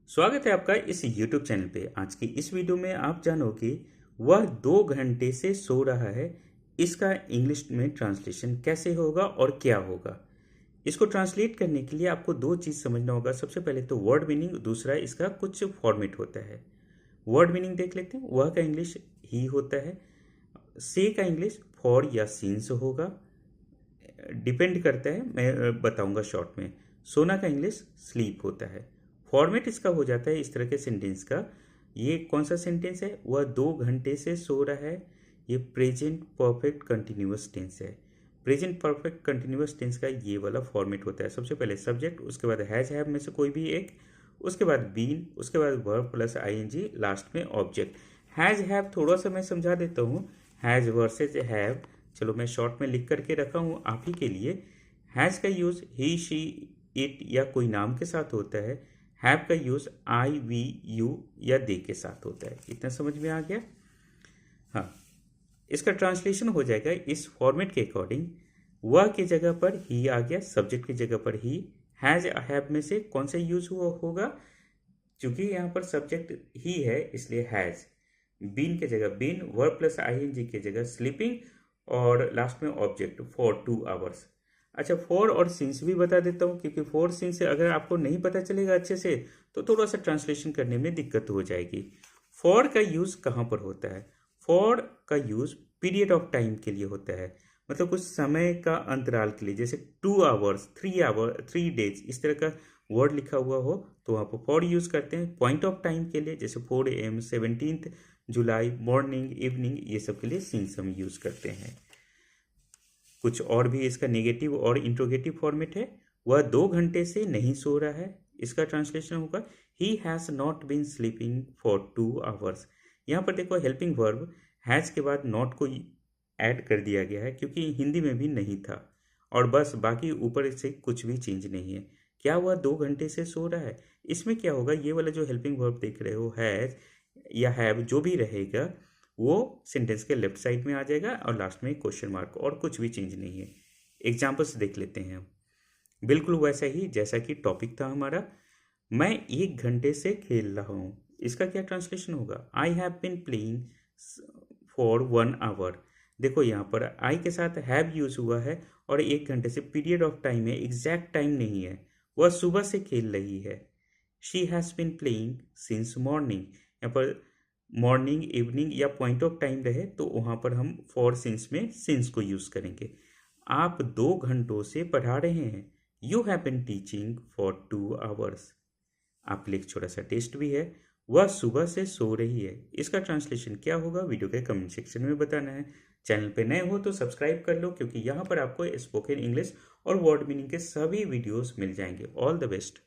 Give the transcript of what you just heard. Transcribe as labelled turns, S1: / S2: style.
S1: स्वागत है आपका इस YouTube चैनल पे। आज की इस वीडियो में आप जानोगे वह 2 घंटे से सो रहा है, इसका इंग्लिश में ट्रांसलेशन कैसे होगा और क्या होगा। इसको ट्रांसलेट करने के लिए आपको दो चीज़ समझना होगा। सबसे पहले तो वर्ड मीनिंग, दूसरा इसका कुछ फॉर्मेट होता है। वर्ड मीनिंग देख लेते हैं। वह का इंग्लिश ही होता है, से का इंग्लिश फॉर या सिंस होगा, डिपेंड करता है, मैं बताऊंगा शॉर्ट में। सोना का इंग्लिश स्लीप होता है। फॉर्मेट इसका हो जाता है इस तरह के सेंटेंस का। ये कौन सा सेंटेंस है? वह 2 घंटे से सो रहा है। ये प्रेजेंट परफेक्ट कंटिन्यूअस टेंस है। प्रेजेंट परफेक्ट कंटिन्यूअस टेंस का ये वाला फॉर्मेट होता है। सबसे पहले सब्जेक्ट, उसके बाद हैज हैव में से कोई भी एक, उसके बाद बीन, उसके बाद वर्ब प्लस आईएनजी, लास्ट में ऑब्जेक्ट। हैज हैव थोड़ा सा मैं समझा देता हूँ। हैज वर्सेज हैव, चलो मैं शॉर्ट में लिख करके रखा हूँ आप ही के लिए। हैज का यूज ही, शी, इट या कोई नाम के साथ होता है। हैव का यूज आई, वी, यू या दे के साथ होता है। इतना समझ में आ गया? हाँ, इसका ट्रांसलेशन हो जाएगा इस फॉर्मेट के अकॉर्डिंग। वह की जगह पर ही आ गया, सब्जेक्ट की जगह पर ही। हैज हैव में से कौन सा यूज हुआ होगा? क्योंकि यहाँ पर सब्जेक्ट ही है इसलिए हैज। बीन के जगह बीन, वर्ब प्लस आईएनजी की जगह स्लीपिंग, और लास्ट में ऑब्जेक्ट फॉर 2 आवर्स। अच्छा, फॉर और सिंस भी बता देता हूँ, क्योंकि फॉर सिंस अगर आपको नहीं पता चलेगा अच्छे से तो थोड़ा सा ट्रांसलेशन करने में दिक्कत हो जाएगी। फॉर का यूज कहाँ पर होता है? फॉर का यूज पीरियड ऑफ टाइम के लिए होता है, मतलब कुछ समय का अंतराल के लिए। जैसे 2 आवर्स, 3 आवर, 3 डेज, इस तरह का वर्ड लिखा हुआ हो तो वहाँ पर फॉर यूज करते हैं। पॉइंट ऑफ टाइम के लिए जैसे 4 AM, 17 जुलाई, मॉर्निंग, इवनिंग, ये सब के लिए सिंस हम यूज करते हैं। कुछ और भी इसका नेगेटिव और इंट्रोगेटिव फॉर्मेट है। वह 2 घंटे से नहीं सो रहा है, इसका ट्रांसलेशन होगा ही has not been sleeping for 2 hours. यहाँ पर देखो हेल्पिंग वर्ब हैज़ के बाद नॉट को ऐड कर दिया गया है, क्योंकि हिंदी में भी नहीं था। और बस बाकी ऊपर से कुछ भी चेंज नहीं है। क्या वह 2 घंटे से सो रहा है? इसमें क्या होगा, ये वाला जो हेल्पिंग वर्ब देख रहे हो, हैज़ या हैव, जो भी रहेगा वो सेंटेंस के लेफ्ट साइड में आ जाएगा और लास्ट में क्वेश्चन मार्क, और कुछ भी चेंज नहीं है। एग्जाम्पल्स देख लेते हैं हम। बिल्कुल वैसा ही जैसा कि टॉपिक था हमारा। मैं 1 घंटे से खेल रहा हूँ, इसका क्या ट्रांसलेशन होगा? I have been playing for 1 hour. देखो यहाँ पर आई के साथ हैव यूज हुआ है और 1 घंटे से पीरियड ऑफ टाइम है, एग्जैक्ट टाइम नहीं है। वह सुबह से खेल रही है। She has been playing since morning. यहाँ पर मॉर्निंग, इवनिंग या पॉइंट ऑफ टाइम रहे तो वहाँ पर हम फॉर सिंस में सिंस को यूज़ करेंगे। आप 2 घंटों से पढ़ा रहे हैं। You have been teaching for 2 hours. आपके लिए एक छोटा सा टेस्ट भी है। वह सुबह से सो रही है, इसका ट्रांसलेशन क्या होगा वीडियो के कमेंट सेक्शन में बताना है। चैनल पे नए हो तो सब्सक्राइब कर लो, क्योंकि यहाँ पर आपको स्पोकन इंग्लिश और वर्ड मीनिंग के सभी वीडियोस मिल जाएंगे। All the best.